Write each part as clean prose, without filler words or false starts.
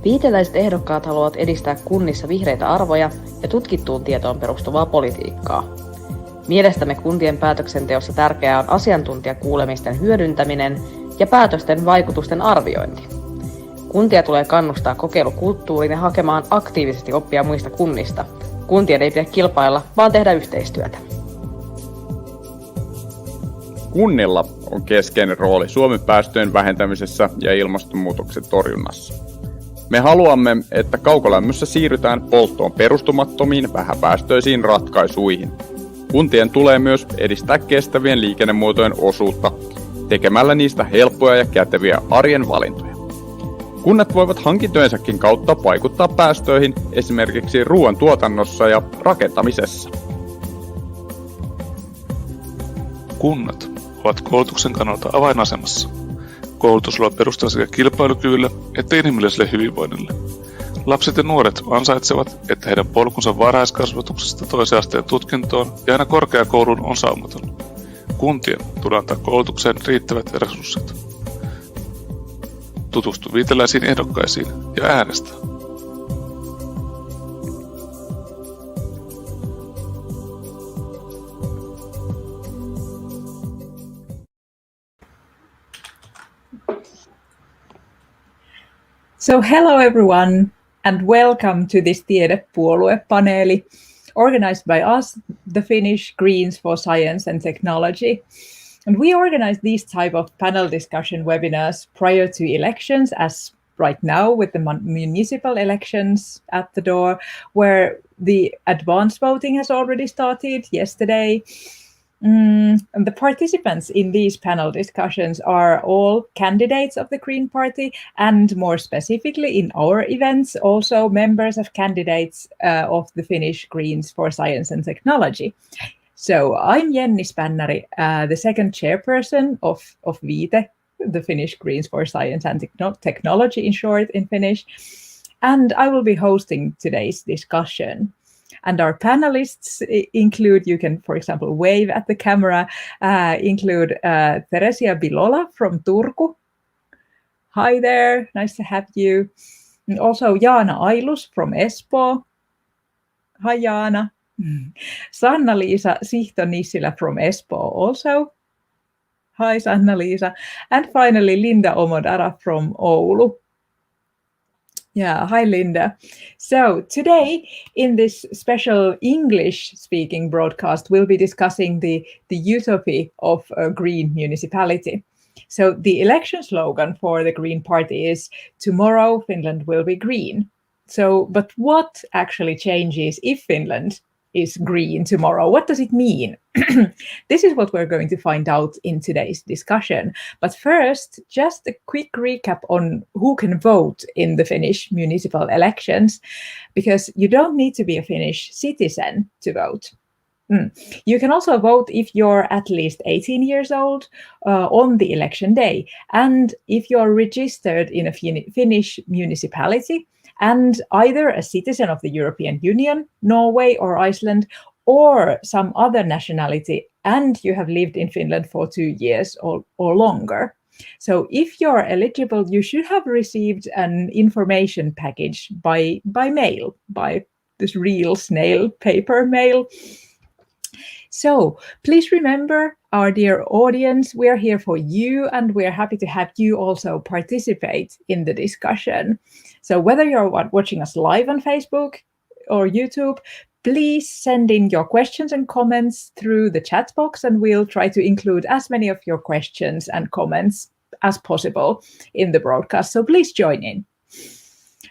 Viiteläiset ehdokkaat haluavat edistää kunnissa vihreitä arvoja ja tutkittuun tietoon perustuvaa politiikkaa. Mielestämme kuntien päätöksenteossa tärkeää on asiantuntijakuulemisten hyödyntäminen ja päätösten vaikutusten arviointi. Kuntia tulee kannustaa kokeilukulttuuriin ja hakemaan aktiivisesti oppia muista kunnista. Kuntien ei pidä kilpailla, vaan tehdä yhteistyötä. Kunnilla on keskeinen rooli Suomen päästöjen vähentämisessä ja ilmastonmuutoksen torjunnassa. Me haluamme, että kaukolämmössä siirrytään polttoon perustumattomiin vähäpäästöisiin ratkaisuihin. Kuntien tulee myös edistää kestävien liikennemuotojen osuutta tekemällä niistä helppoja ja käteviä arjen valintoja. Kunnat voivat hankintojensakin kautta vaikuttaa päästöihin esimerkiksi ruoantuotannossa ja rakentamisessa. Kunnat ovat koulutuksen kannalta avainasemassa. Koulutus luo perustaa sekä kilpailukyvylle että inhimilliselle hyvinvoinnille. Lapset ja nuoret ansaitsevat, että heidän polkunsa varhaiskasvatuksesta toisen asteen tutkintoon ja aina korkeakouluun on saumaton. Kuntien tulee antaa koulutukseen riittävät resurssit. Tutustu viiteläisiin ehdokkaisiin ja äänestä. So hello everyone and welcome to this Tiedepuoluepaneeli organized by us, the Finnish Greens for Science and Technology. And we organize these type of panel discussion webinars prior to elections, as right now with the municipal elections at the door, where the advance voting has already started yesterday. And the participants in these panel discussions are all candidates of the Green Party, and more specifically in our events, also members of candidates of the Finnish Greens for Science and Technology. So I'm Jenni Spännäri, the second chairperson of Viite, the Finnish Greens for Science and Technology in short in Finnish, and I will be hosting today's discussion. And our panelists include, you can, for example, wave at the camera, include Theresia Bilola from Turku. Hi there, nice to have you. And also Jaana Ailus from Espoo. Hi Jaana. Sanna-Liisa Sihto-Nissilä from Espoo also. Hi Sanna-Liisa. And finally Linda Omodara from Oulu. Yeah, hi Linda. So today in this special English-speaking broadcast, we'll be discussing the utopia of a green municipality. So the election slogan for the Green Party is "Tomorrow Finland will be green." So, but what actually changes if Finland is green tomorrow? What does it mean? This is what we're going to find out in today's discussion. But first, just a quick recap on who can vote in the Finnish municipal elections, because you don't need to be a Finnish citizen to vote. You can also vote if you're at least 18 years old on the election day, and if you're registered in a Finnish municipality, and either a citizen of the European Union, Norway or Iceland, or some other nationality, and you have lived in Finland for 2 years or longer. So if you're eligible, you should have received an information package by mail, by this real snail paper mail. So please remember, our dear audience, we are here for you, and we're happy to have you also participate in the discussion. So whether you're watching us live on Facebook or YouTube, please send in your questions and comments through the chat box, and we'll try to include as many of your questions and comments as possible in the broadcast. So please join in.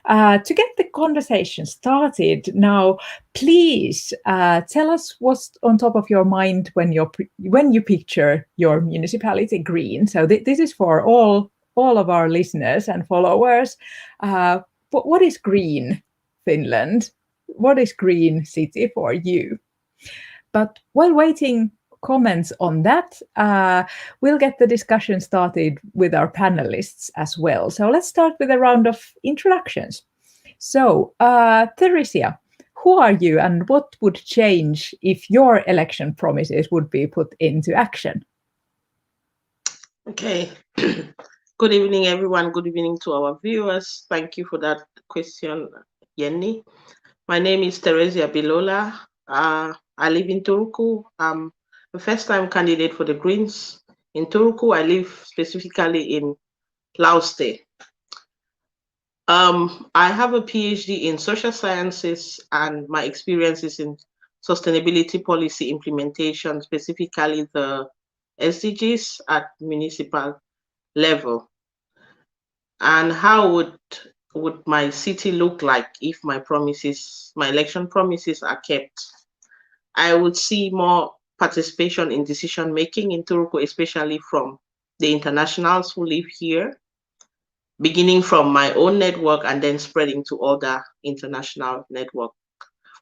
To get the conversation started now, please tell us what's on top of your mind when you picture your municipality green. So this is for all of our listeners and followers. But what is green Finland? What is green city for you? But while waiting comments on that, we'll get the discussion started with our panelists as well. So let's start with a round of introductions. So, Theresia, who are you and what would change if your election promises would be put into action? Okay. Good evening, everyone. Good evening to our viewers. Thank you for that question, Jenni. My name is Theresia Bilola. I live in Turku. I'm a first-time candidate for the Greens in Turku. I live specifically in Lauste. I have a PhD in social sciences, and my experience is in sustainability policy implementation, specifically the SDGs at municipal level. And how would my city look like if my election promises are kept? I would see more participation in decision making in Turku, especially from the internationals who live here, beginning from my own network and then spreading to other international networks.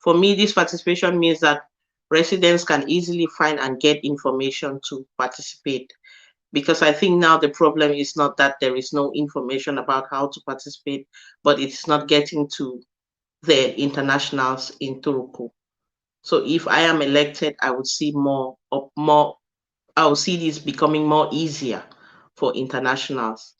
For me, this participation means that residents can easily find and get information to participate. Because I think now the problem is not that there is no information about how to participate, but it's not getting to the internationals in Turku. So if I am elected, I would see I will see this becoming more easier for internationals.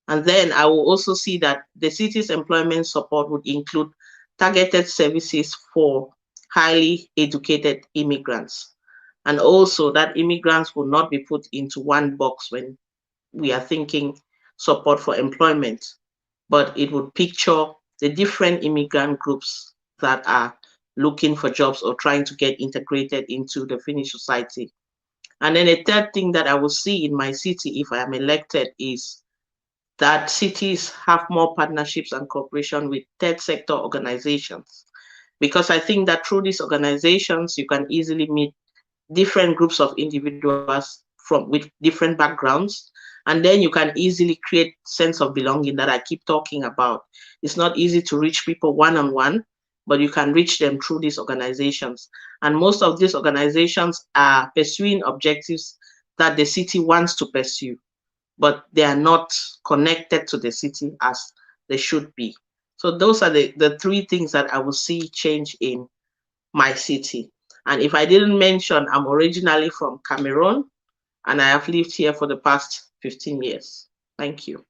And then I will also see that the city's employment support would include targeted services for highly educated immigrants. And also that immigrants will not be put into one box when we are thinking support for employment, but it would picture the different immigrant groups that are looking for jobs or trying to get integrated into the Finnish society. And then a third thing that I will see in my city if I am elected is that cities have more partnerships and cooperation with third sector organizations. Because I think that through these organizations, you can easily meet different groups of individuals with different backgrounds, and then you can easily create sense of belonging that I keep talking about. It's not easy to reach people one-on-one, but you can reach them through these organizations. And most of these organizations are pursuing objectives that the city wants to pursue, but they are not connected to the city as they should be. So those are the three things that I will see change in my city. And if I didn't mention, I'm originally from Cameroon, and I have lived here for the past 15 years. Thank you.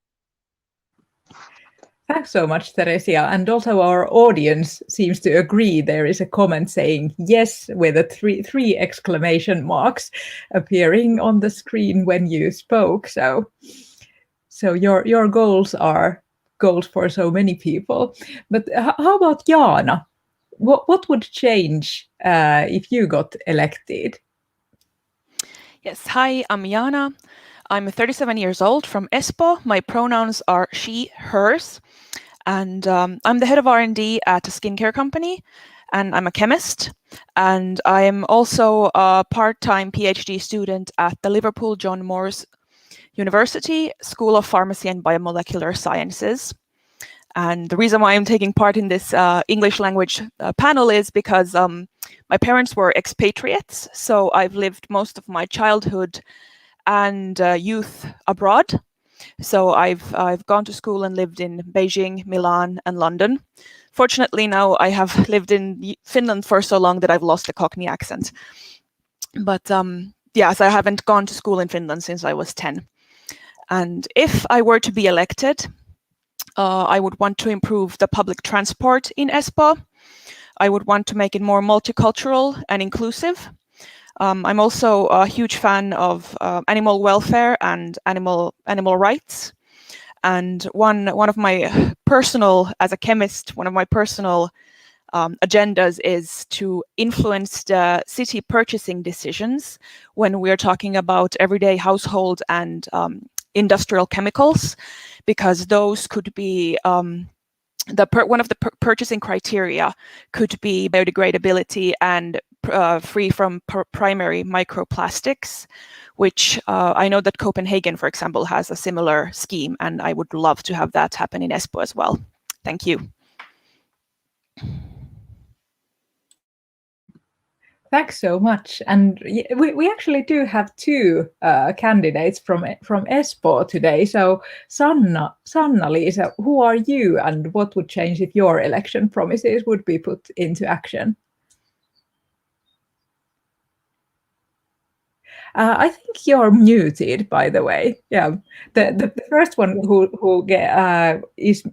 Thanks so much, Theresia. And also our audience seems to agree. There is a comment saying yes with a three exclamation marks appearing on the screen when you spoke. So your goals are goals for so many people. But how about Jaana? What would change if you got elected? Yes, hi, I'm Jaana. I'm 37 years old from Espoo. My pronouns are she, hers. And I'm the head of R&D at a skincare company, and I'm a chemist. And I'm also a part-time PhD student at the Liverpool John Moores University School of Pharmacy and Biomolecular Sciences. And the reason why I'm taking part in this English language panel is because my parents were expatriates. So I've lived most of my childhood and youth abroad. So I've gone to school and lived in Beijing, Milan, and London. Fortunately, now I have lived in Finland for so long that I've lost the Cockney accent. But yes, I haven't gone to school in Finland since I was 10. And if I were to be elected, I would want to improve the public transport in Espoo. I would want to make it more multicultural and inclusive. I'm also a huge fan of animal welfare and animal rights. And one of my personal, as a chemist, one of my personal agendas is to influence the city purchasing decisions when we're talking about everyday household and industrial chemicals, because those could be one of the purchasing criteria could be biodegradability and free from primary microplastics, which I know that Copenhagen, for example, has a similar scheme, and I would love to have that happen in Espoo as well. Thank you. Thanks so much. And we actually do have two candidates from Espoo today. So Sanna-Liisa, who are you and what would change if your election promises would be put into action? I think you're muted, by the way. Yeah, the first one who is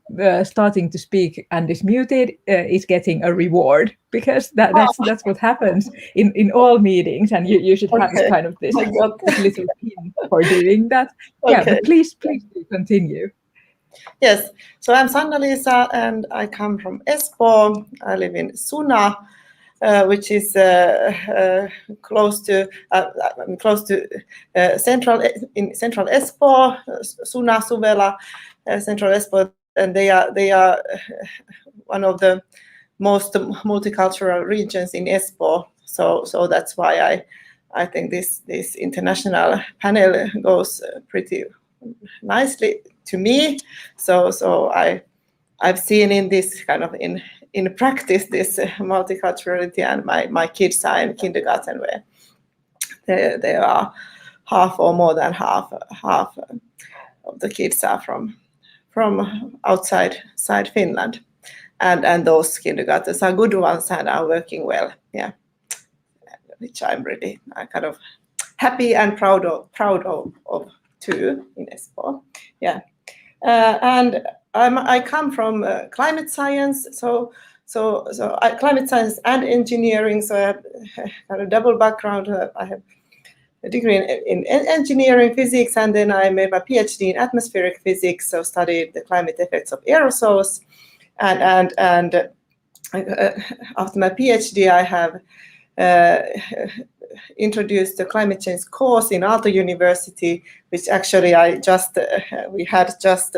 starting to speak and is muted is getting a reward, because that's what happens in all meetings, and you should have kind of this little pin for doing that. Yeah, but please do continue. Yes, so I'm Sanna-Liisa and I come from Espoo. I live in Suna, which is close to central Espoo, Suna, Suvela, central Espoo, and they are one of the most multicultural regions in Espoo. So that's why I think this international panel goes pretty nicely to me. So I've seen in this kind of in practice this multiculturality, and my kids are in kindergarten where they are half or more than half of the kids are from outside Finland, and those kindergartens are good ones and are working well. Yeah, which I'm really kind of happy and proud of too in Espoo. Yeah, and I come from climate science, so climate science and engineering. So I have a double background. I have a degree in engineering physics, and then I made my PhD in atmospheric physics. So studied the climate effects of aerosols, and after my PhD, I have introduced the climate change course in Aalto University, which actually we had just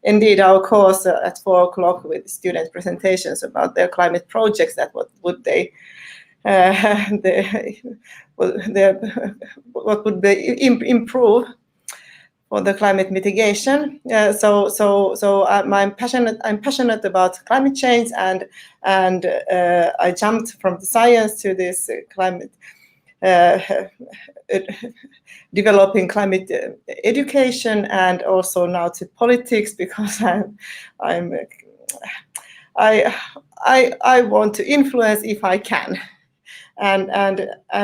ended our course at 4:00 with student presentations about their climate projects. That what would they improve for the climate mitigation. I'm passionate about climate change, and I jumped from the science to this climate. Developing climate education, and also now to politics, because I want to influence if I can, and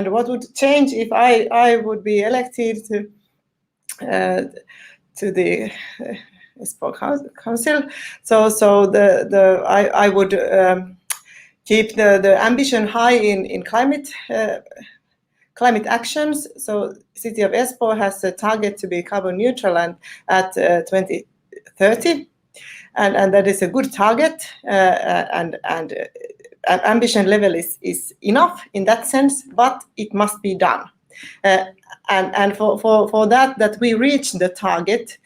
what would change if I would be elected to the Espoo Council. So I would keep the ambition high in climate actions. So City of Espoo has a target to be carbon neutral and at 2030, and that is a good target, and ambition level is enough in that sense, but it must be done. And for that we reach the target,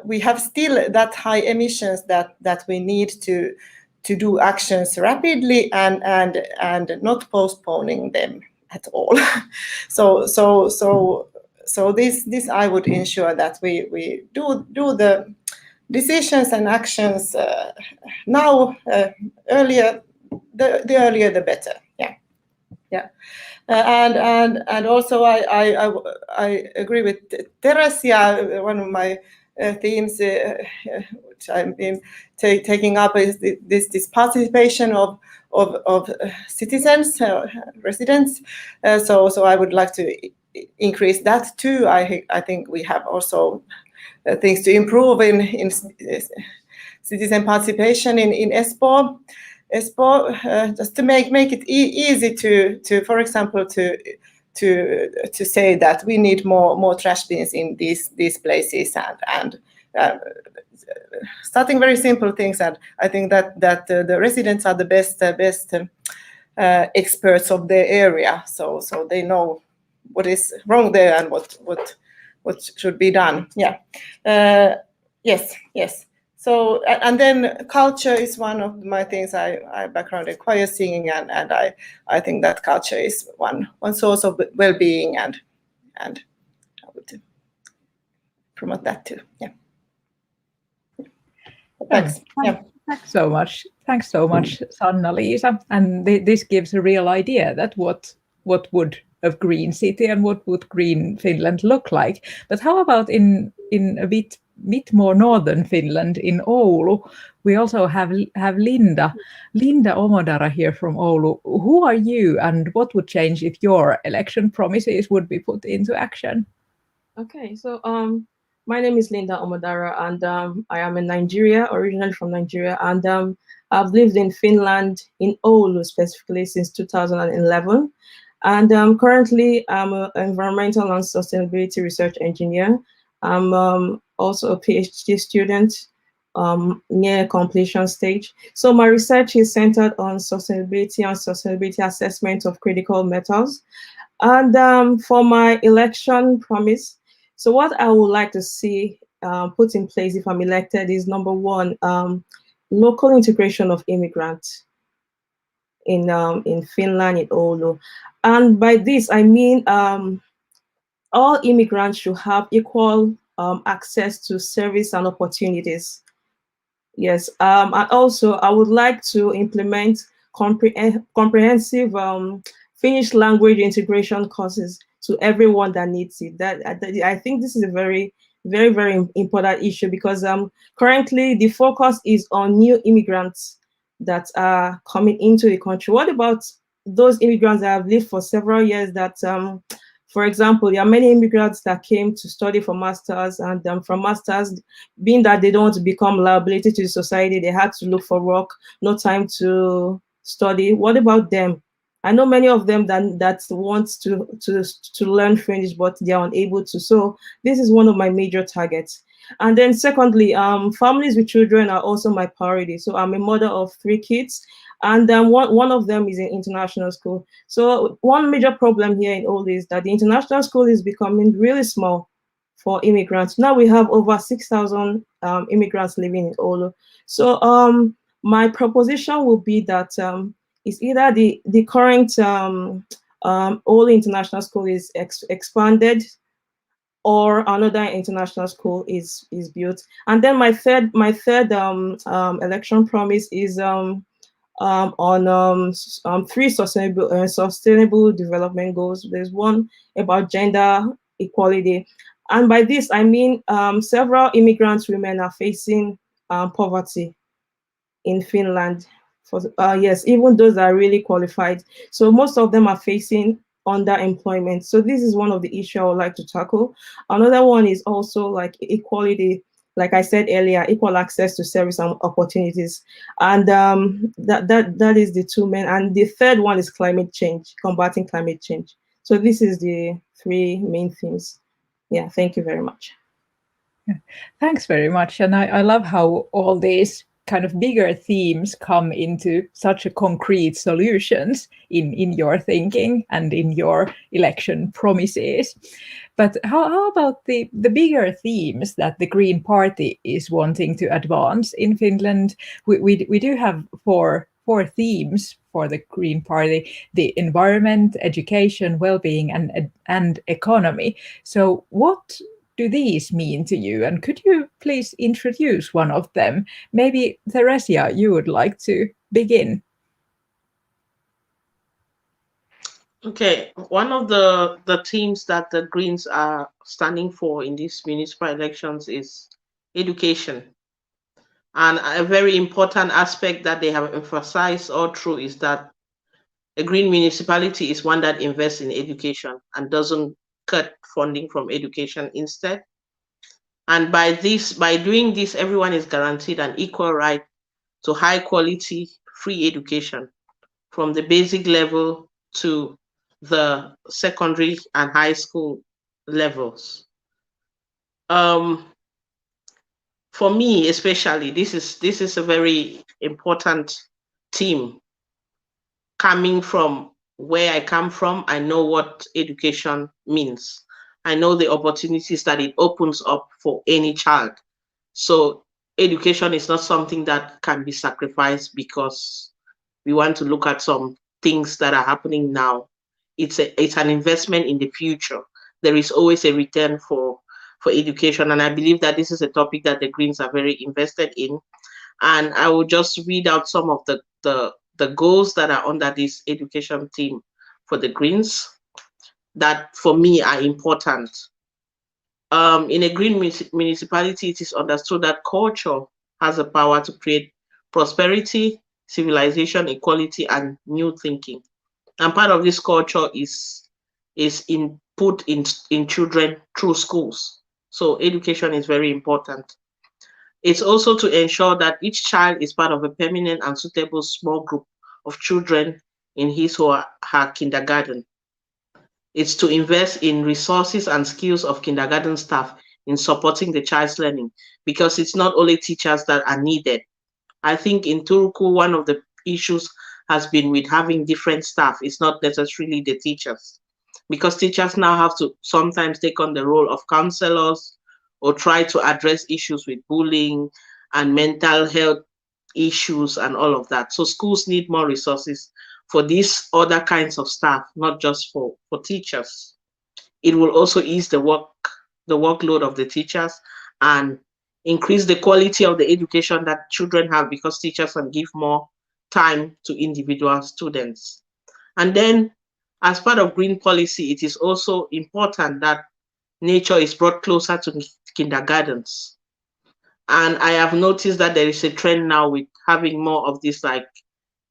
we have still that high emissions that we need to do actions rapidly and not postponing them at all. So this I would ensure that we do the decisions and actions now, earlier. The earlier the better. Yeah. And also I agree with Theresia. One of my themes which I've been taking up is this participation of citizens, residents. So I would like to increase that too. I think we have also things to improve in citizen participation in Espoo. Just to make it easy to for example to say that we need more trash bins in these places, and starting very simple things. And I think that the residents are the best experts of their area, so they know what is wrong there and what should be done. Yeah. Yes. So, and then culture is one of my things. I background in choir singing, and I think that culture is one source of well-being, and I would promote that too. Yeah. Thanks. Thanks so much, Sanna-Liisa. And this gives a real idea that what would a green city and what would green Finland look like. But how about in a bit bit more northern Finland in Oulu. We also have Linda Omodara here from Oulu. Who are you, and what would change if your election promises would be put into action? Okay, so my name is Linda Omodara, and I am in Nigeria, originally from Nigeria, and I've lived in Finland, in Oulu specifically, since 2011. And currently, I'm an environmental and sustainability research engineer. I'm also a PhD student near completion stage. So my research is centered on sustainability and sustainability assessment of critical metals. And for my election promise, so what I would like to see put in place if I'm elected is, number one, local integration of immigrants in Finland, in Oulu. And by this, I mean all immigrants should have equal access to service and opportunities. Yes, and also I would like to implement comprehensive Finnish language integration courses to everyone that needs it. I think this is a very, very, very important issue, because currently the focus is on new immigrants that are coming into the country. What about those immigrants that have lived for several years that, for example, there are many immigrants that came to study for masters, and from masters, being that they don't want to become liability to the society, they had to look for work, no time to study. What about them? I know many of them that want to learn Finnish, but they are unable to. So this is one of my major targets. And then secondly, families with children are also my priority. So I'm a mother of 3 kids, and one of them is in international school. So one major problem here in Oulu is that the international school is becoming really small for immigrants. Now we have over 6,000 immigrants living in Oulu. So my proposition will be that it's either the current Oulu International School is expanded, or another international school is built. And then my third election promise is on 3 sustainable development goals. There's one about gender equality, and by this I mean several immigrant women are facing poverty in Finland. Yes, even those that are really qualified. So most of them are facing underemployment. So this is one of the issues I would like to tackle. Another one is also like equality, like I said earlier, equal access to service and opportunities. And that is the 2 main. And the third one is climate change, combating climate change. So this is the 3 main things. Yeah, thank you very much. Yeah. Thanks very much. And I love how all these kind of bigger themes come into such a concrete solutions in your thinking and in your election promises. But how about the bigger themes that the Green Party is wanting to advance in Finland? We do have four themes for the Green Party: the environment, education, well-being, and economy. So what do these mean to you? And could you please introduce one of them? Maybe Theresia, you would like to begin. Okay, one of the themes that the Greens are standing for in these municipal elections is education. And a very important aspect that they have emphasized all through is that a green municipality is one that invests in education and doesn't cut funding from education instead. And by doing this, everyone is guaranteed an equal right to high quality free education from the basic level to the secondary and high school levels. For me, especially, this is a very important theme. Coming from where I come from, I know what education means. I know the opportunities that it opens up for any child. So education is not something that can be sacrificed because we want to look at some things that are happening now. It's an investment in the future. There is always a return for education. And I believe that this is a topic that the Greens are very invested in. And I will just read out some of the goals that are under this education theme for the Greens that for me are important. In a green municipality, it is understood that culture has the power to create prosperity, civilization, equality, and new thinking. And part of this culture is input in children through schools. So education is very important. It's also to ensure that each child is part of a permanent and suitable small group of children in his or her kindergarten. It's to invest in resources and skills of kindergarten staff in supporting the child's learning, because it's not only teachers that are needed. I think in Turku, one of the issues has been with having different staff. It's not necessarily the teachers, because teachers now have to sometimes take on the role of counselors or try to address issues with bullying and mental health issues and all of that. So schools need more resources for these other kinds of staff, not just for teachers. It will also ease the workload of the teachers and increase the quality of the education that children have, because teachers can give more time to individual students. And then, as part of green policy, it is also important that nature is brought closer to kindergartens. And I have noticed that there is a trend now with having more of this like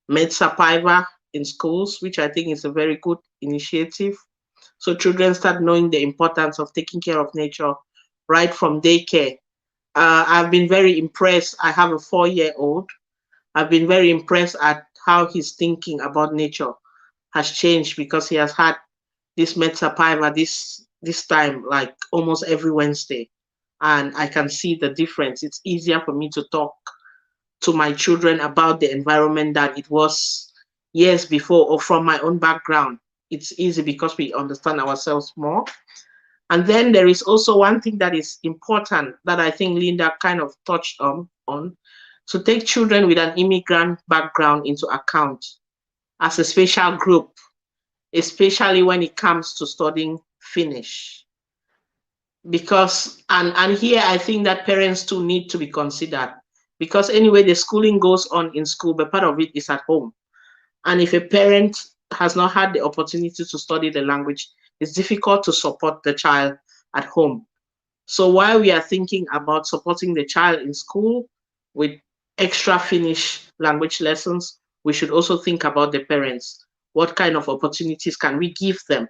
Med-Survivor in schools, which I think is a very good initiative. So children start knowing the importance of taking care of nature right from daycare. I've been very impressed. I have a 4-year-old. I've been very impressed at how his thinking about nature has changed, because he has had this Med-Survivor this time, like almost every Wednesday. And I can see the difference. It's easier for me to talk to my children about the environment than it was years before, or from my own background. It's easy because we understand ourselves more. And then there is also one thing that is important that I think Linda kind of touched on, to take children with an immigrant background into account as a special group, especially when it comes to studying Finnish. Because, and here I think that parents too need to be considered, because anyway, the schooling goes on in school, but part of it is at home. And if a parent has not had the opportunity to study the language, it's difficult to support the child at home. So while we are thinking about supporting the child in school with extra Finnish language lessons, we should also think about the parents. What kind of opportunities can we give them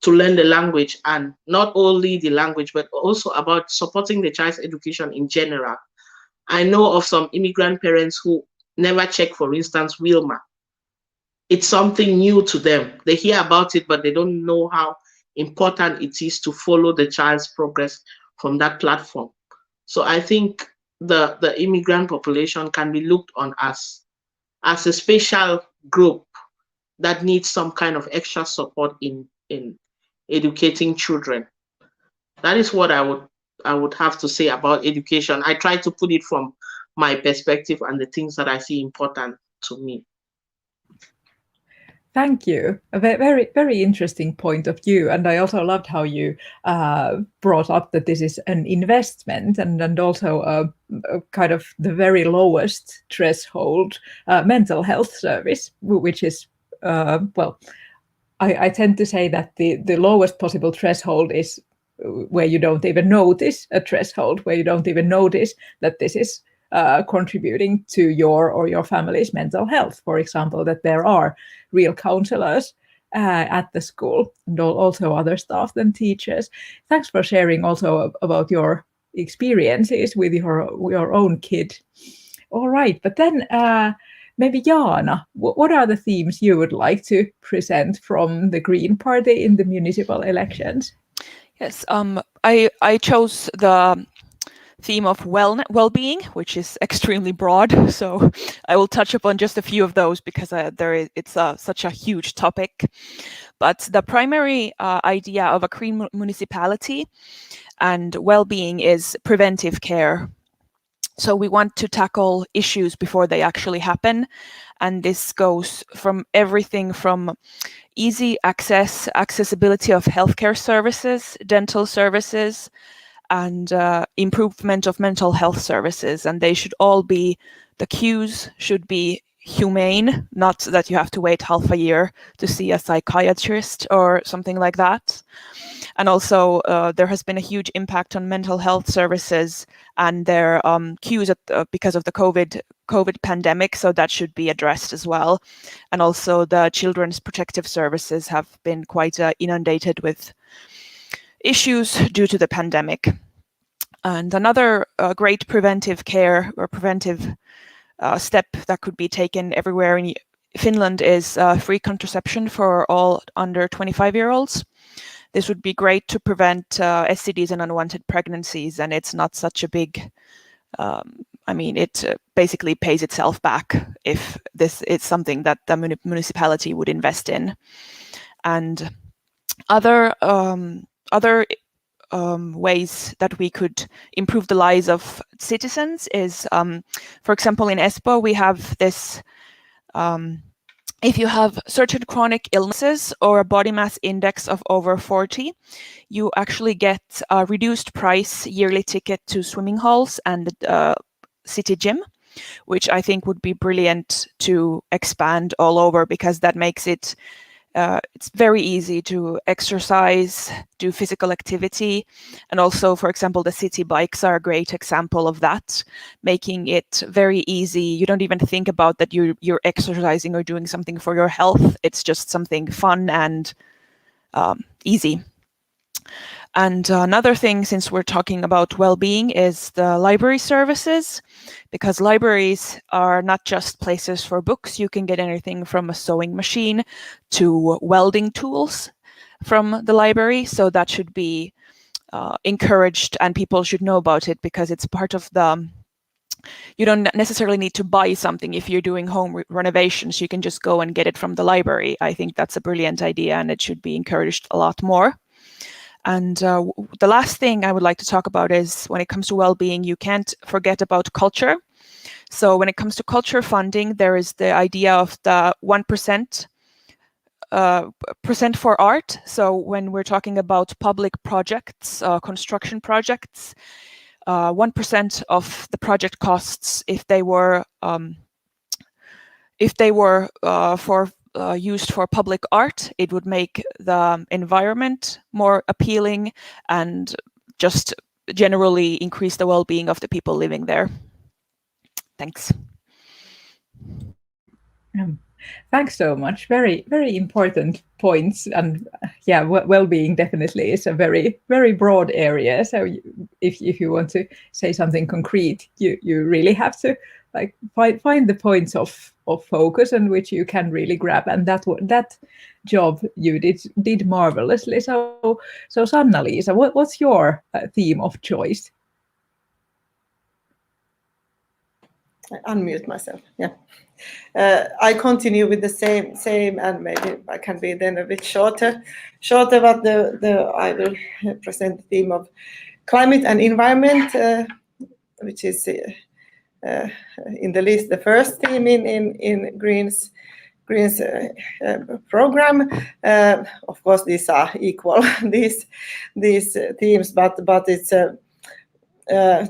to learn the language, and not only the language, but also about supporting the child's education in general? I know of some immigrant parents who never check, for instance, Wilma. It's something new to them. They hear about it, but they don't know how important it is to follow the child's progress from that platform. So I think the immigrant population can be looked on as a special group that needs some kind of extra support in educating children. That is what I would have to say about education. I try to put it from my perspective and the things that I see important to me. Thank you. A very, very interesting point of view. And I also loved how you brought up that this is an investment and also a kind of the very lowest threshold mental health service, which is, I tend to say that the lowest possible threshold is where you don't even notice a threshold, where you don't even notice that this is contributing to your or your family's mental health. For example, that there are real counselors at the school, and also other staff than teachers. Thanks for sharing also about your experiences with your own kid. All right, but then maybe Jaana, what are the themes you would like to present from the Green Party in the municipal elections? Yes, I chose the theme of well-being, which is extremely broad. So I will touch upon just a few of those because it's such a huge topic. But the primary idea of a green municipality and well-being is preventive care. So we want to tackle issues before they actually happen. And this goes from everything from easy accessibility of healthcare services, dental services, and improvement of mental health services. And they should all be, the queues should be humane, not that you have to wait half a year to see a psychiatrist or something like that. And also there has been a huge impact on mental health services and their queues because of the COVID pandemic, so that should be addressed as well. And also the children's protective services have been quite inundated with issues due to the pandemic. And another great preventive care or preventive step that could be taken everywhere in Finland is free contraception for all under 25-year-olds. This would be great to prevent STDs and unwanted pregnancies, and it's not such a big, it basically pays itself back if this is something that the municipality would invest in. And other ways that we could improve the lives of citizens is, for example, in Espoo, we have this, if you have certain chronic illnesses or a body mass index of over 40, you actually get a reduced price yearly ticket to swimming halls and city gym, which I think would be brilliant to expand all over, because that makes it it's very easy to exercise, do physical activity. And also, for example, the city bikes are a great example of that, making it very easy. You don't even think about that you're exercising or doing something for your health. It's just something fun and easy. And another thing, since we're talking about well-being, is the library services, because libraries are not just places for books. You can get anything from a sewing machine to welding tools from the library. So that should be encouraged, and people should know about it, because it's part of the, you don't necessarily need to buy something if you're doing home renovations. You can just go and get it from the library. I think that's a brilliant idea, and it should be encouraged a lot more. And the last thing I would like to talk about is, when it comes to well-being, you can't forget about culture. So when it comes to culture funding, there is the idea of the 1% percent for art. So when we're talking about public projects, construction projects, 1% of the project costs, if they were used for public art, it would make the environment more appealing and just generally increase the well-being of the people living there. Thanks. Thanks so much. Very, very important points. And yeah, well-being definitely is a very, very broad area. So if you want to say something concrete, you really have to find the points of focus and which you can really grab. And that job you did marvelously. So Sanna-Liisa, what's your theme of choice? I unmute myself. Yeah. I continue with the same, and maybe I can be then a bit shorter. But I will present the theme of climate and environment, which is in the list the first theme in Greens program. Of course, these are equal these themes, but it's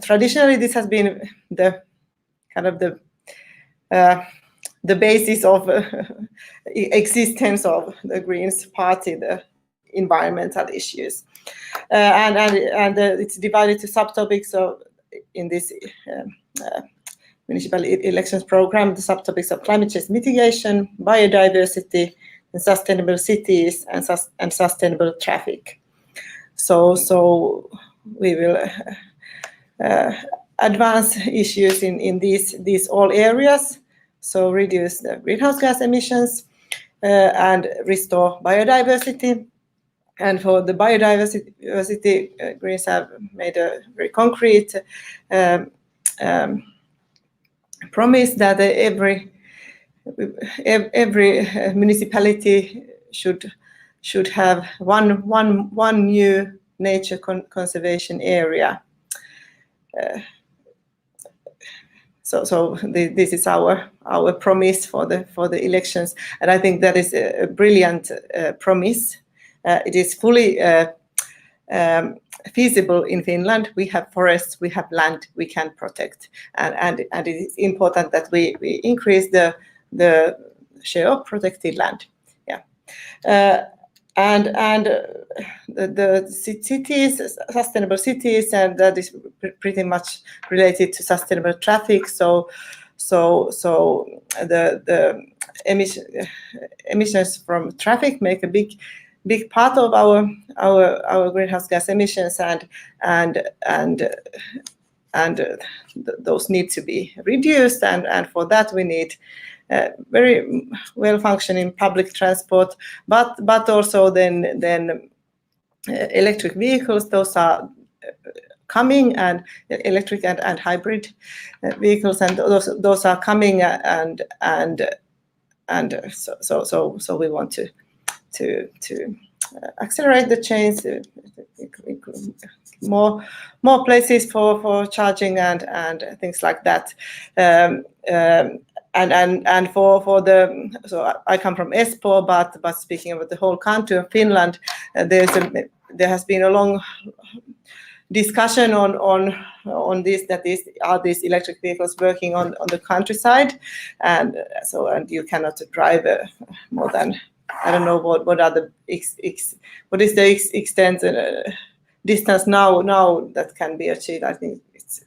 traditionally this has been the kind of the basis of existence of the Greens Party, the environmental issues, and it's divided to subtopics. So in this municipal elections program, the subtopics of climate change mitigation, biodiversity, and sustainable cities, and sustainable traffic. So we will advance issues in these all areas. So reduce the greenhouse gas emissions and restore biodiversity. And for the biodiversity, Greens have made a very concrete promise that every municipality should have one new nature conservation area. So this is our promise for the elections, and I think that is a brilliant promise. It is fully feasible in Finland. We have forests, we have land, we can protect, and it is important that we increase the the share of protected land. Yeah. The cities, sustainable cities, and that is pretty much related to sustainable traffic. So the emissions from traffic make a big part of our greenhouse gas emissions, and those need to be reduced, and for that we need very well functioning public transport, but also then electric vehicles. Those are coming, and electric and hybrid vehicles, and those are coming, and so we want to accelerate the change, more places for charging and things like that. And for the, so I come from Espoo, but speaking about the whole country of Finland, there has been a long discussion on this, that is, are these electric vehicles working on the countryside, and you cannot drive more than, I don't know what are the what is the extent distance now that can be achieved. I think it's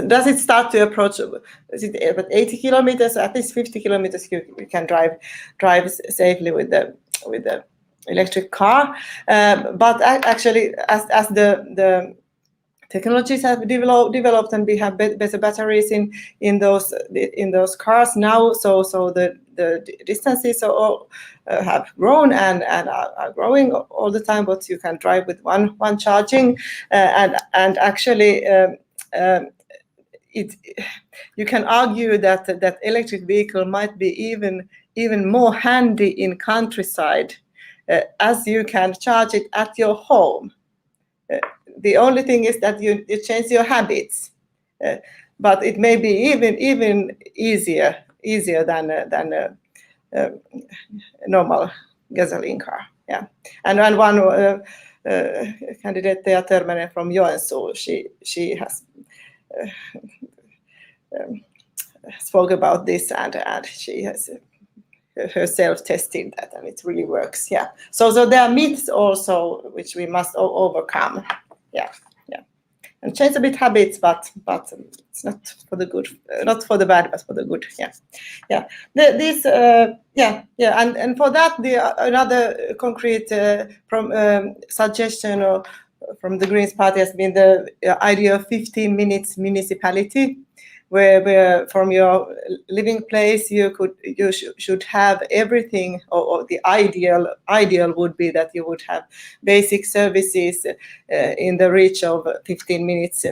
does it start to approach, is it about 80 kilometers? At least 50 kilometers you can drive safely with the electric car. But actually, as the technologies have developed and we have better batteries in those cars now, so the distances have grown and are growing all the time. But you can drive with one charging, and actually. You can argue that electric vehicle might be even more handy in countryside, as you can charge it at your home. The only thing is that you change your habits, but it may be even easier than a normal gasoline car. Yeah, and one candidate, Thea Törmänen from Joensuu, she has spoke about this, and she has herself tested that, and it really works. Yeah. So there are myths also which we must overcome. Yeah. And change a bit habits, but it's not for the good, not for the bad, but for the good. Yeah. And for that, another concrete suggestion from the Greens Party has been the idea of 15 minutes municipality, where from your living place you should have everything, or the ideal would be that you would have basic services in the reach of 15 minutes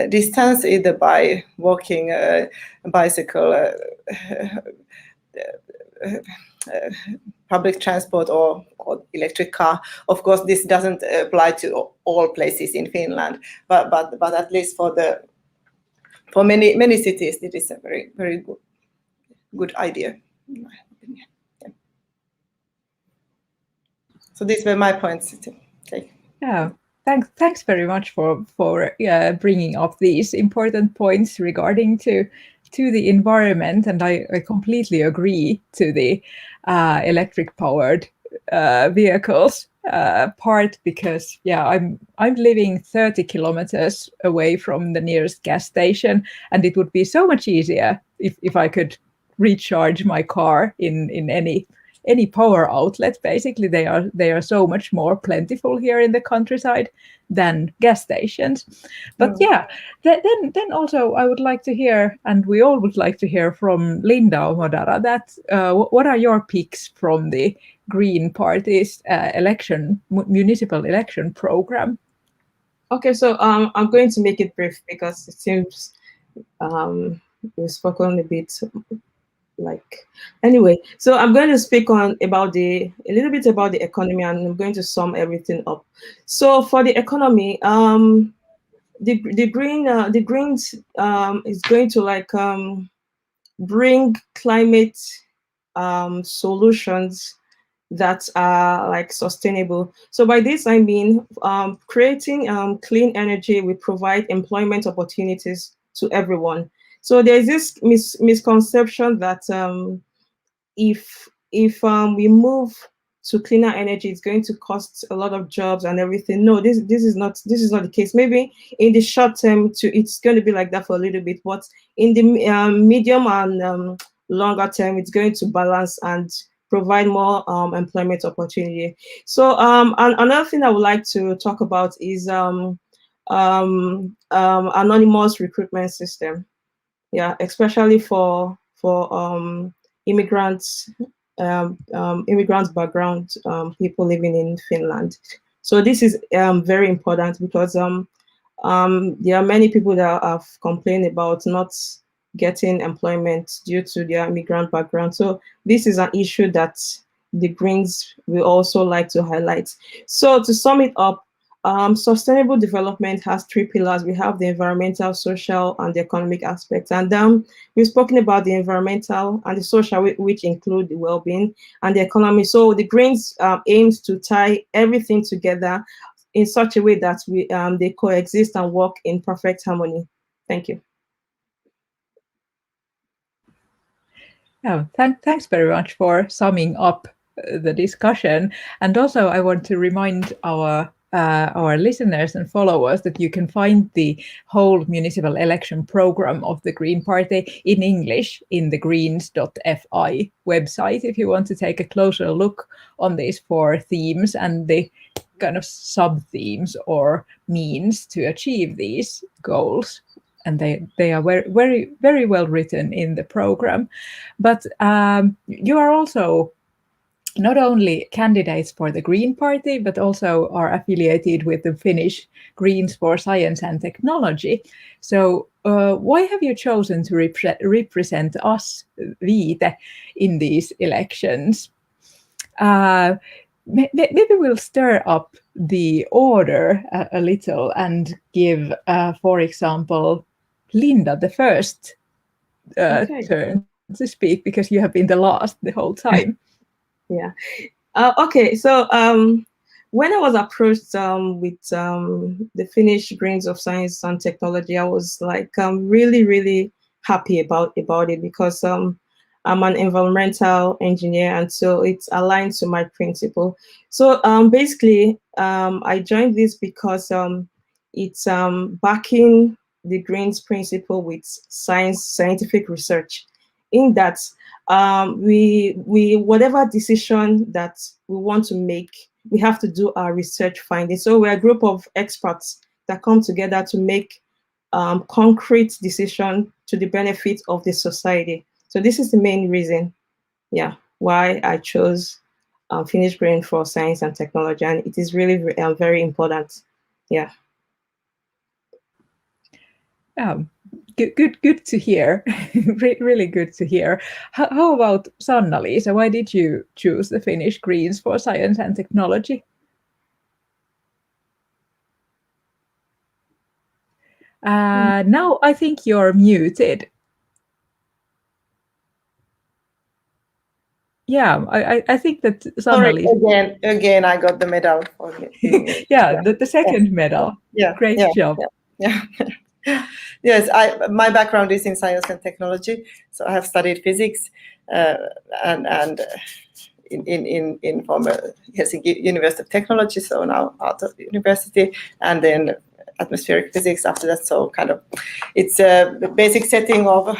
distance, either by walking, bicycle, public transport, or electric car. Of course, this doesn't apply to all places in Finland, but at least for many cities, it is a very good idea, in my opinion. Yeah. So these were my points to take. Yeah. Thanks very much for bringing up these important points regarding to the environment, and I completely agree to the electric powered vehicles part, because I'm living 30 kilometers away from the nearest gas station, and it would be so much easier if I could recharge my car in any power outlet. Basically, they are so much more plentiful here in the countryside than gas stations. But then also I would like to hear, and we all would like to hear from Linda Omodara, that what are your picks from the Green Party's municipal election program? Okay, so I'm going to make it brief because it seems we've spoken a bit. Anyway, so I'm going to speak a little bit about the economy, and I'm going to sum everything up. So for the economy, the Greens is going to bring climate solutions that are sustainable. So by this I mean creating clean energy will provide employment opportunities to everyone. So there's this misconception that if we move to cleaner energy, it's going to cost a lot of jobs and everything. No, this is not the case. Maybe in the short term, it's going to be like that for a little bit, but in the medium and longer term, it's going to balance and provide more employment opportunity. So another thing I would like to talk about is anonymous recruitment system. Yeah, especially for immigrants, immigrant background people living in Finland. So this is very important because there are many people that have complained about not getting employment due to their immigrant background. So this is an issue that the Greens will also like to highlight. So to sum it up, sustainable development has 3 pillars. We have the environmental, social, and the economic aspects. And we've spoken about the environmental and the social, which include the well-being, and the economy. So the Greens aims to tie everything together in such a way that they coexist and work in perfect harmony. Thank you. Yeah, thanks very much for summing up the discussion. And also, I want to remind our listeners and followers that you can find the whole municipal election program of the Green Party in English in the greens.fi website if you want to take a closer look on these 4 themes and the kind of sub-themes or means to achieve these goals. And they are very, very well written in the program. But you are also not only candidates for the Green Party, but also are affiliated with the Finnish Greens for Science and Technology. So why have you chosen to represent us, Viite, in these elections? Maybe we'll stir up the order a little and give, for example, Linda the first turn to speak, because you have been the last the whole time. Yeah. Okay. So when I was approached with the Finnish Greens of Science and Technology, I was like really, really happy about it because I'm an environmental engineer, and so it's aligned to my principle. So basically, I joined this because it's backing the Greens principle with scientific research. In that, we whatever decision that we want to make, we have to do our research findings. So we're a group of experts that come together to make concrete decision to the benefit of the society. So this is the main reason, why I chose Finnish Greens for Science and Technology, and it is really very important. Yeah. Good to hear. Really good to hear. How about Sanna-Liisa? Why did you choose the Finnish Greens for Science and Technology? Now I think you're muted. Yeah, I think that Sanna-Liisa... Again, I got the medal. The second medal. Yeah, great job. Yeah. Yes, my background is in science and technology, so I have studied physics and in former Helsinki University of Technology, so now Aalto University, and then atmospheric physics after that. So kind of, it's the basic setting of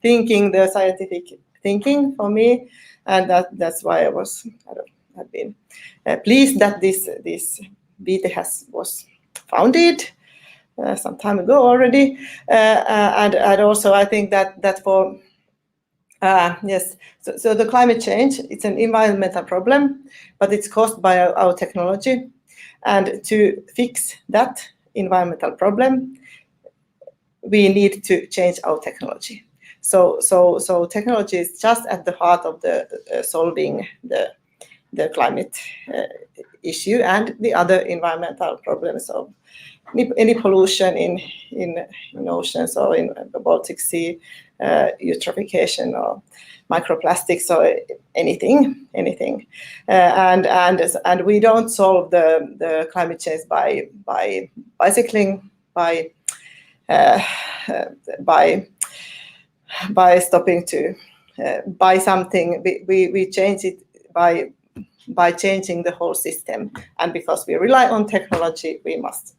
thinking, the scientific thinking for me, and that's why I was have been pleased that this Viite was founded some time ago already, and also I think that for yes, so the climate change, it's an environmental problem, but it's caused by our technology, and to fix that environmental problem, we need to change our technology. So technology is just at the heart of the solving the climate issue and the other environmental problems of any pollution in oceans or in the Baltic Sea, eutrophication or microplastics or anything, and we don't solve the climate change by bicycling, by by stopping to buy something. We change it by changing the whole system, and because we rely on technology, we must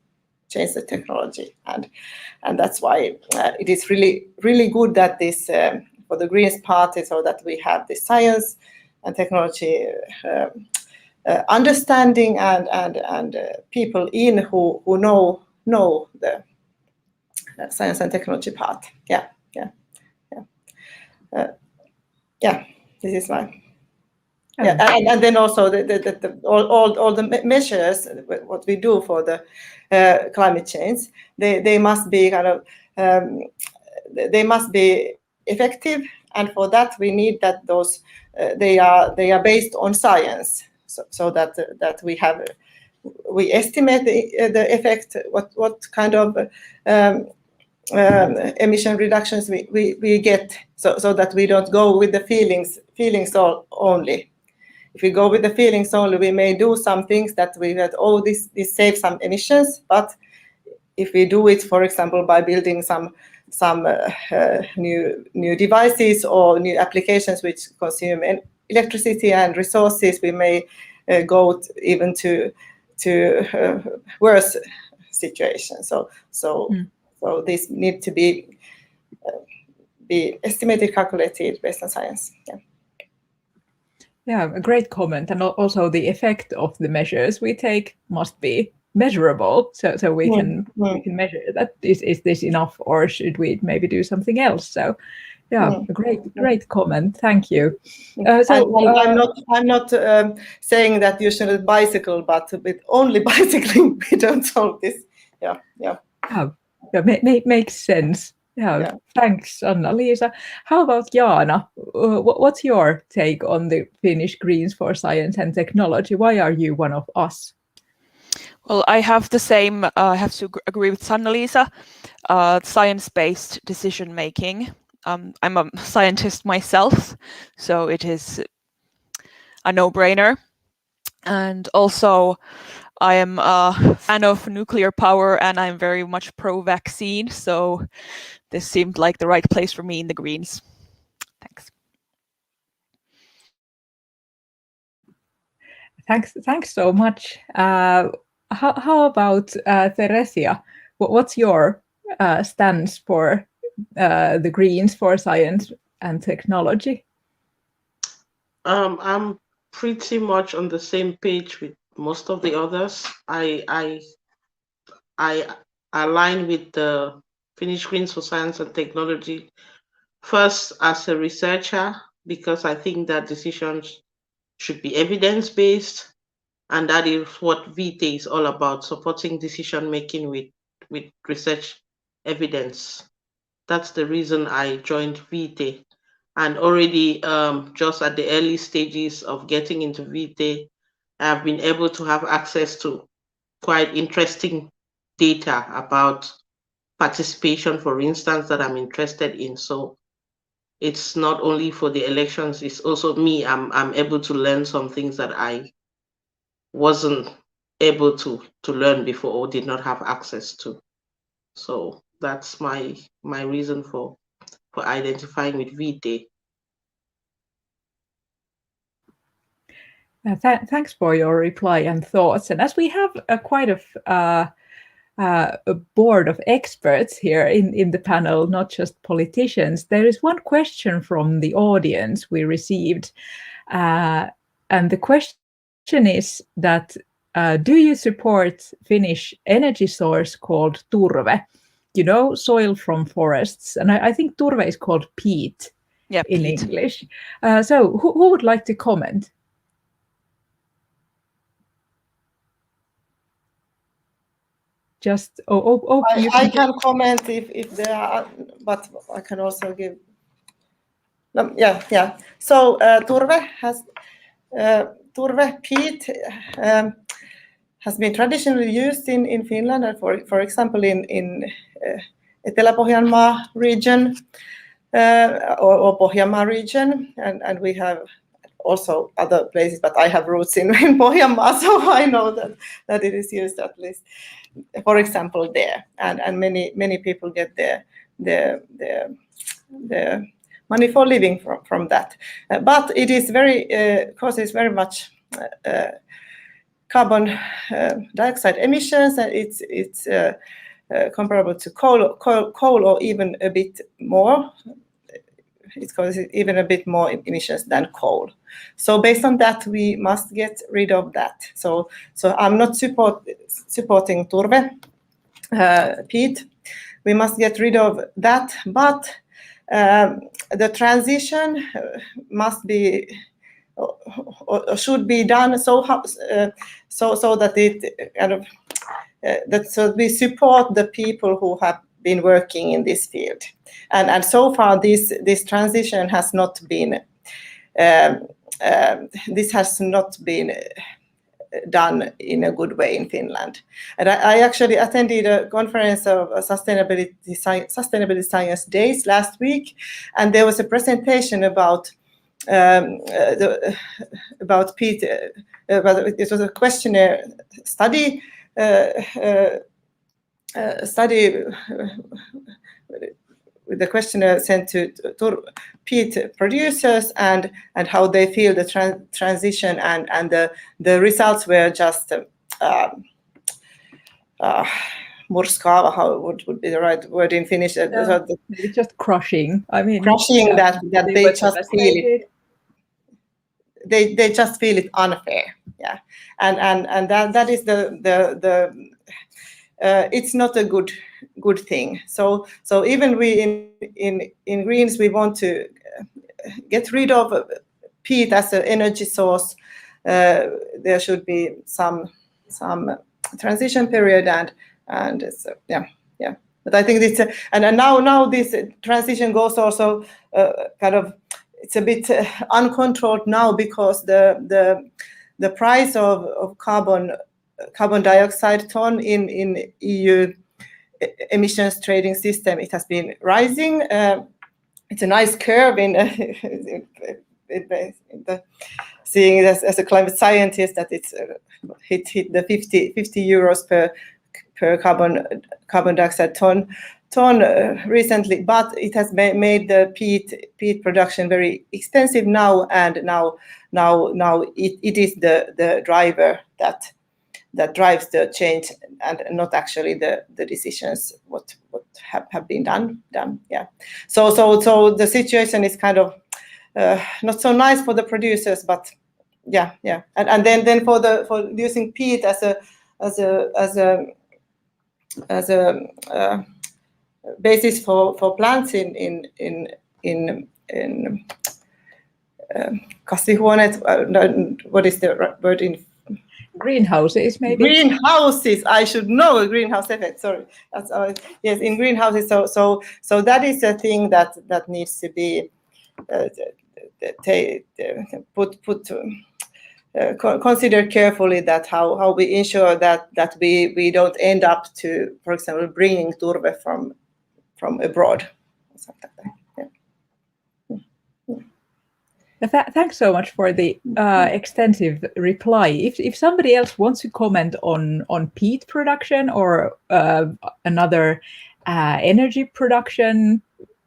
change the technology, and that's why it is really good that this for the Greens Party, so that we have the science and technology understanding and people in who know the science and technology part. This is my. And then also all the measures what we do for the climate change, they must be kind of they must be effective, and for that we need that those they are based on science, so that we estimate the effect, what kind of emission reductions we get, so that we don't go with the feelings only. If we go with the feelings only, we may do some things that we had, this saves some emissions, but if we do it, for example, by building some new devices or new applications which consume electricity and resources, we may go even to worse situations. So this need to be estimated, calculated based on science. Yeah, a great comment. And also the effect of the measures we take must be measurable, so we can measure that. Is this enough, or should we maybe do something else? So a great comment. Thank you. I'm not saying that you shouldn't bicycle, but with only bicycling we don't solve this. Makes sense. Thanks, Anna-Liisa. How about Jaana? What's your take on the Finnish Greens for Science and Technology? Why are you one of us? Well, I have the same. I have to agree with Anna-Liisa. Science-based decision making. I'm a scientist myself, so it is a no-brainer. And also, I am a fan of nuclear power, and I'm very much pro-vaccine. So this seemed like the right place for me in the Greens. Thanks. Thanks so much. How about Theresia? What's your stance for the Greens for Science and Technology? I'm pretty much on the same page with most of the others. I align with the Finnish Greens for Science and Technology first as a researcher, because I think that decisions should be evidence-based, and that is what Viite is all about, supporting decision making with research evidence. That's the reason I joined Viite. And already just at the early stages of getting into Viite, I've been able to have access to quite interesting data about participation, for instance, that I'm interested in. So it's not only for the elections, it's also me. I'm able to learn some things that I wasn't able to learn before or did not have access to. So that's my reason for identifying with Viite. Thanks for your reply and thoughts. And as we have quite a board of experts here in the panel, not just politicians, there is one question from the audience we received. And the question is that, do you support Finnish energy source called turve? You know, soil from forests. And I think turve is called peat in English. So who would like to comment? Just I can comment if there are, but I can also give. So turve peat has been traditionally used in Finland, and for example in Etelä-Pohjanmaa region or Pohjanmaa region, and we have also other places, but I have roots in Pohjanmaa, so I know that it is used at least, for example, there, and many people get their money for living from that. But it is causes very much carbon dioxide emissions, and it's comparable to coal or even a bit more. It causes even a bit more emissions than coal. So based on that, we must get rid of that. So I'm not supporting turve, peat. We must get rid of that, but the transition must be or should be done so that it kind of so we support the people who have been working in this field, and so far this transition has not been done in a good way in Finland. And I actually attended a conference of Sustainability Science Days last week, and there was a presentation about peat. It was a questionnaire study. With the questionnaire sent to peat producers and how they feel the transition, and the results were just murskaava, how would be the right word in Finnish? It's just crushing. I mean, crushing that they just feel it. They just feel it unfair, yeah, and that is the it's not a good thing. So even we in Greens, we want to get rid of peat as an energy source. There should be some transition period, and so, yeah. But I think this and now this transition goes also kind of. It's a bit uncontrolled now, because the price of carbon dioxide ton in EU emissions trading system, it has been rising. It's a nice curve seeing it as a climate scientist, that it's hit the 50 euros per carbon dioxide ton recently, but it has made the peat production very expensive now, and now it is the driver that drives the change, and not actually the decisions what have been done. Yeah. So the situation is kind of not so nice for the producers, but yeah. And then for using peat as a basis for plants in kasvihuoneet. What is the word in greenhouses? Maybe greenhouses. I should know greenhouse effect. Sorry, that's yes, in greenhouses. So that is a thing that needs to be consider carefully, that how we ensure that we don't end up to, for example, bringing turve from abroad or something like that. Yeah. Thanks so much for the extensive reply. If somebody else wants to comment on peat production or another energy production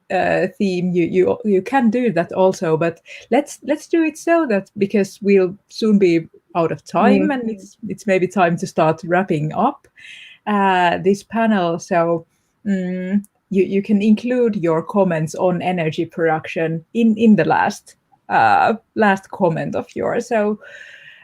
theme, you can do that also. But let's do it so that, because we'll soon be out of time, and it's maybe time to start wrapping up this panel. So you can include your comments on energy production in the last comment of yours. So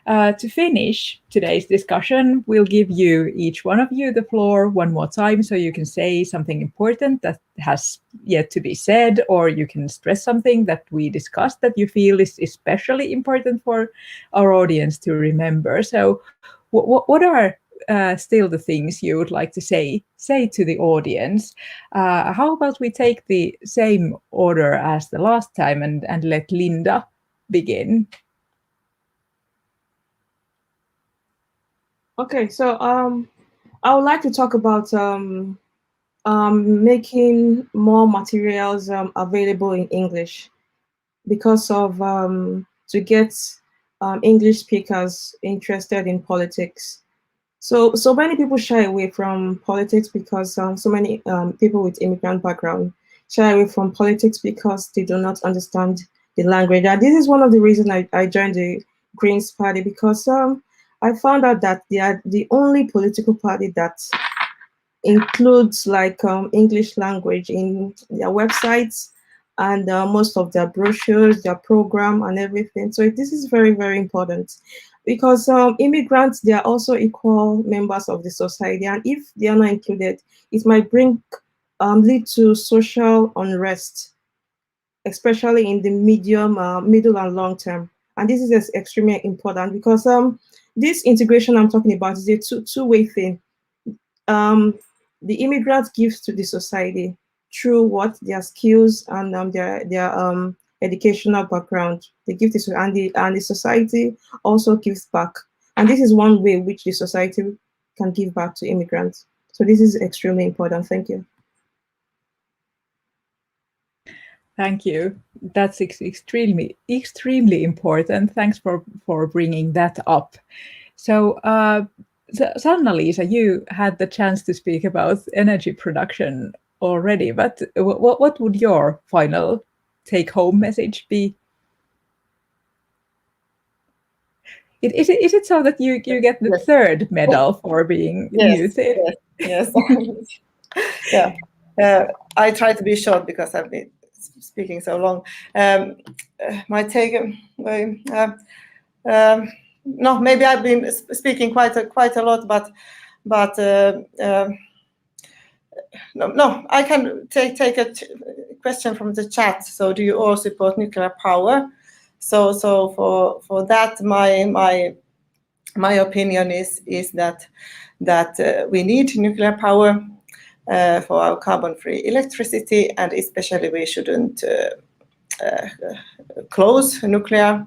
to finish today's discussion, we'll give you, each one of you, the floor one more time, so you can say something important that has yet to be said, or you can stress something that we discussed that you feel is especially important for our audience to remember. So what are still the things you would like to say to the audience? How about we take the same order as the last time, and let Linda begin? Okay, so I would like to talk about making more materials available in English, because of to get English speakers interested in politics. So many people shy away from politics because so many people with immigrant background shy away from politics because they do not understand the language. And this is one of the reasons I joined the Greens party, because I found out that they are the only political party that includes like English language in their websites and most of their brochures, their program and everything. So this is very, very important, because immigrants, they are also equal members of the society. And if they are not included, it might lead to social unrest, especially in the middle and long term. And this is extremely important, because this integration I'm talking about is a two-way thing. The immigrants give to the society through what their skills and their educational background. They give this, and the society also gives back. And this is one way which the society can give back to immigrants. So this is extremely important. Thank you. Thank you. That's extremely important. Thanks for bringing that up. So, Sanna-Liisa, you had the chance to speak about energy production already, but what would your final take-home message be? Is it so that you get the third medal for being muted? Yes. Yeah. I try to be short because I've been speaking so long. My take, no, maybe I've been speaking quite a lot, but no, I can take a question from the chat. So, do you all support nuclear power? So for that, my opinion is that we need nuclear power for our carbon-free electricity, and especially we shouldn't close nuclear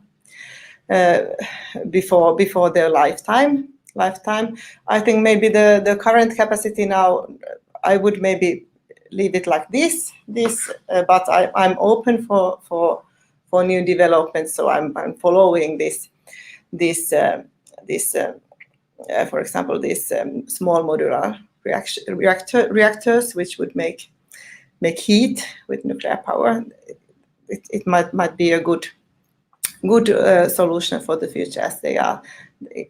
before their lifetime. I think maybe the current capacity now, I would maybe leave it like this, but I'm open for new developments. So I'm following this for example, these small modular reactors, which would make heat with nuclear power. It might be a good solution for the future, as they are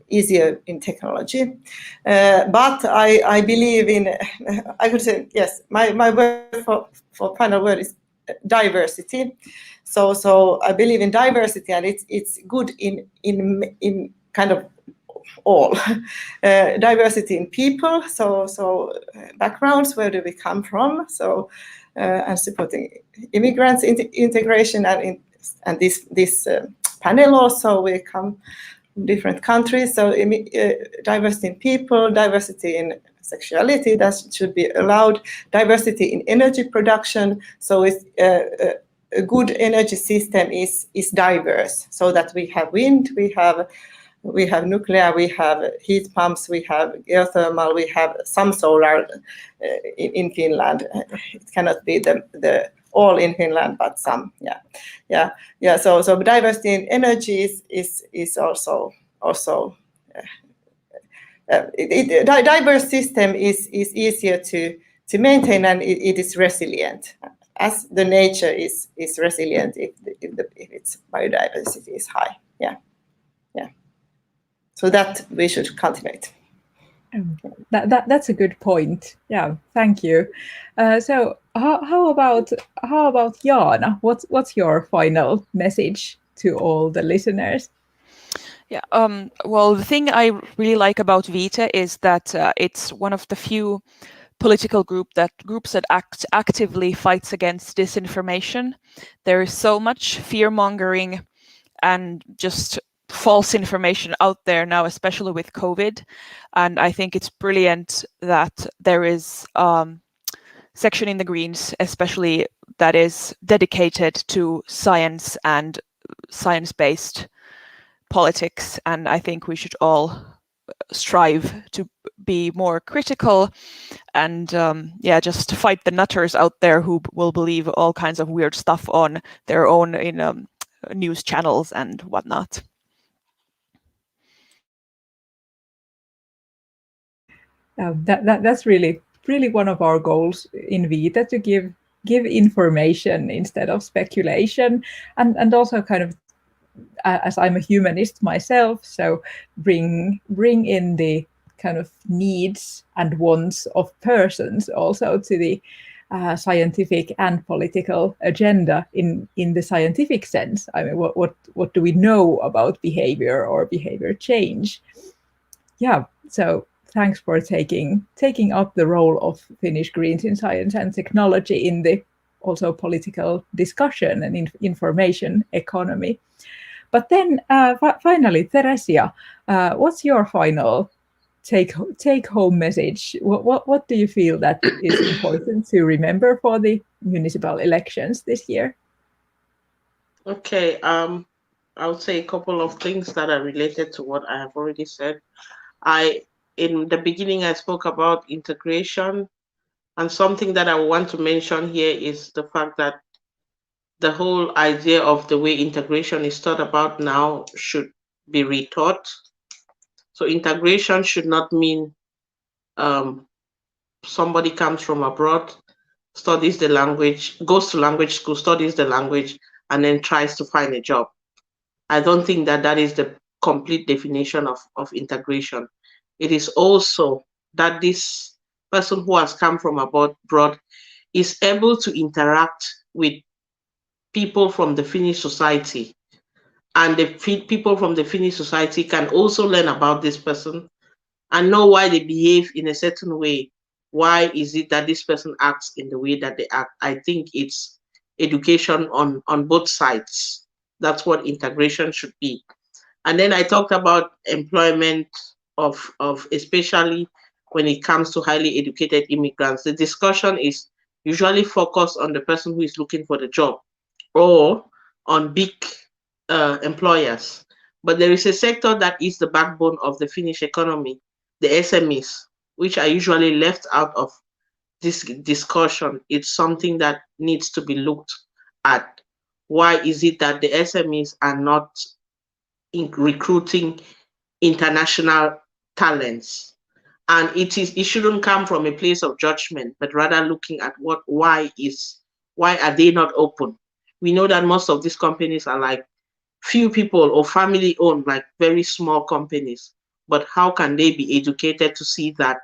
easier in technology. But I believe in, I could say, yes, my word for final word is diversity. So I believe in diversity, and it's good in kind of all. Diversity in people, so backgrounds, where do we come from? So and supporting immigrants integration, and this panel also, we come from different countries. So diversity in people, diversity in sexuality, that should be allowed. Diversity in energy production. So it's a good energy system is diverse, so that we have wind, we have nuclear, we have heat pumps, we have geothermal, we have some solar in Finland. It cannot be the all in Finland, but some. Yeah. So diversity in energy is also diverse system is easier to maintain, and it is resilient, as the nature is resilient if its biodiversity is high. Yeah. So that we should cultivate. That's a good point. Yeah, thank you. So how about Jaana? What's your final message to all the listeners? Yeah. Well, the thing I really like about Viite is that it's one of the few political groups that actively fights against disinformation. There is so much fear-mongering and just false information out there now, especially with COVID. And I think it's brilliant that there is section in the Greens, especially, that is dedicated to science and science-based politics. And I think we should all strive to be more critical and just fight the nutters out there who will believe all kinds of weird stuff on their own news channels and whatnot. That's really one of our goals in Viite, to give information instead of speculation, and also kind of, as I'm a humanist myself, so bring in the kind of needs and wants of persons also to the scientific and political agenda in the scientific sense. I mean, what do we know about behavior or behavior change? Yeah, so thanks for taking up the role of Finnish Greens in science and technology in the also political discussion and information economy. But then finally, Theresia, what's your final take home message? What do you feel that is important to remember for the municipal elections this year? Okay, I would say a couple of things that are related to what I have already said. In the beginning, I spoke about integration, and something that I want to mention here is the fact that the whole idea of the way integration is thought about now should be rethought. So integration should not mean somebody comes from abroad, studies the language, goes to language school, studies the language, and then tries to find a job. I don't think that is the complete definition of integration. It is also that this person who has come from abroad is able to interact with people from the Finnish society, and the people from the Finnish society can also learn about this person and know why they behave in a certain way. Why is it that this person acts in the way that they act? I think it's education on both sides. That's what integration should be. And then I talked about employment of especially when it comes to highly educated immigrants. The discussion is usually focused on the person who is looking for the job or on big employers. But there is a sector that is the backbone of the Finnish economy, the SMEs, which are usually left out of this discussion. It's something that needs to be looked at. Why is it that the SMEs are not recruiting international talents? And it shouldn't come from a place of judgment, but rather looking at why are they not open? We know that most of these companies are like few people or family owned, like very small companies. But how can they be educated to see that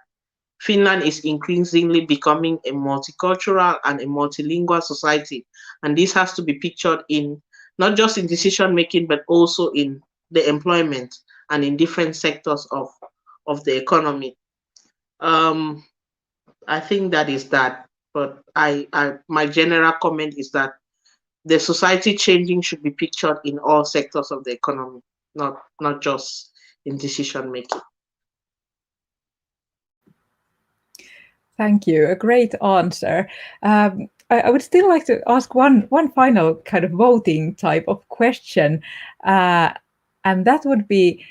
Finland is increasingly becoming a multicultural and a multilingual society? And this has to be pictured in not just in decision making, but also in the employment and in different sectors of the economy. I think that is that. But my general comment is that the society changing should be pictured in all sectors of the economy, not just in decision making. Thank you. A great answer. I would still like to ask one final kind of voting type of question, and that would be,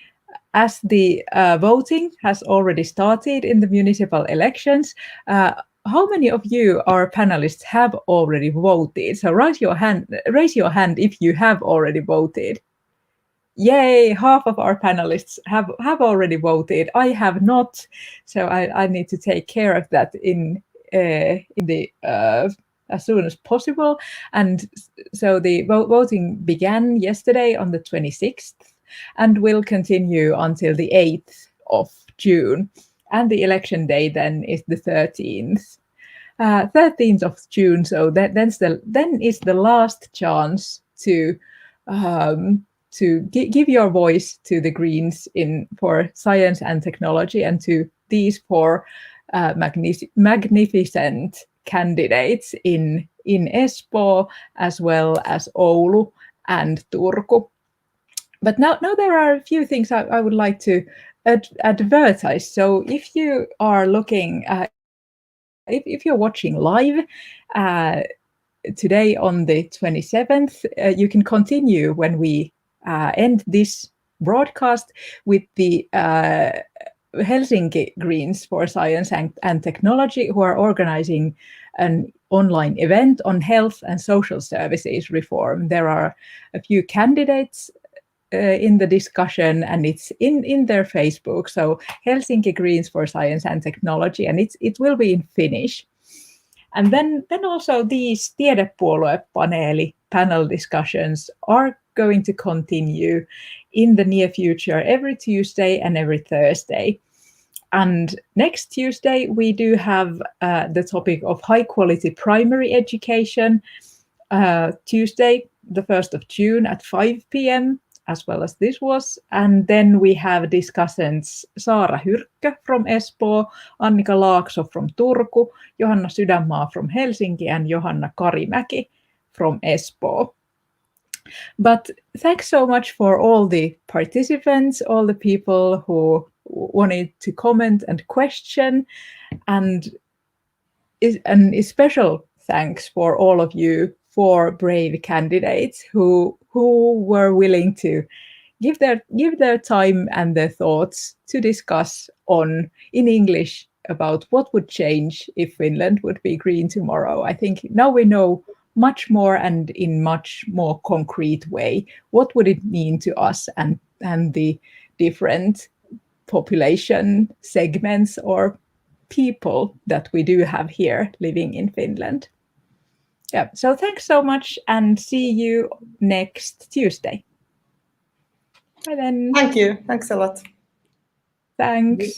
as the voting has already started in the municipal elections, how many of you, our panelists, have already voted? So raise your hand if you have already voted. Yay, half of our panelists have already voted. I have not, so I need to take care of that in the as soon as possible. And so the voting began yesterday on the 26th and will continue until the 8th of June. And the election day then is the 13th. 13th of June, so then is the last chance to give your voice to the Greens for science and technology, and to these four magnificent candidates in Espoo, as well as Oulu and Turku. But now there are a few things I would like to advertise. So if you are looking, if you're watching live today on the 27th, you can continue when we end this broadcast with the Helsinki Greens for Science and Technology, who are organizing an online event on health and social services reform. There are a few candidates in the discussion, and it's in their Facebook. So Helsinki Greens for Science and Technology, and it will be in Finnish. And then also these Tiedepuoluepaneeli panel discussions are going to continue in the near future every Tuesday and every Thursday. And next Tuesday, we do have the topic of high quality primary education, Tuesday, the 1st of June at 5 p.m. as well as this was. And then we have discussants Saara Hyrkkö from Espoo, Annika Laakso from Turku, Johanna Sydänmaa from Helsinki, and Johanna Karimäki from Espoo. But thanks so much for all the participants, all the people who wanted to comment and question, and a special thanks for all of you, for brave candidates who were willing to give their time and their thoughts to discuss in English about what would change if Finland would be green tomorrow. I think now we know much more, and in much more concrete way, what would it mean to us and the different population segments or people that we do have here living in Finland. Yeah, so thanks so much, and see you next Tuesday. Bye then. Thank you. Thanks a lot. Thanks.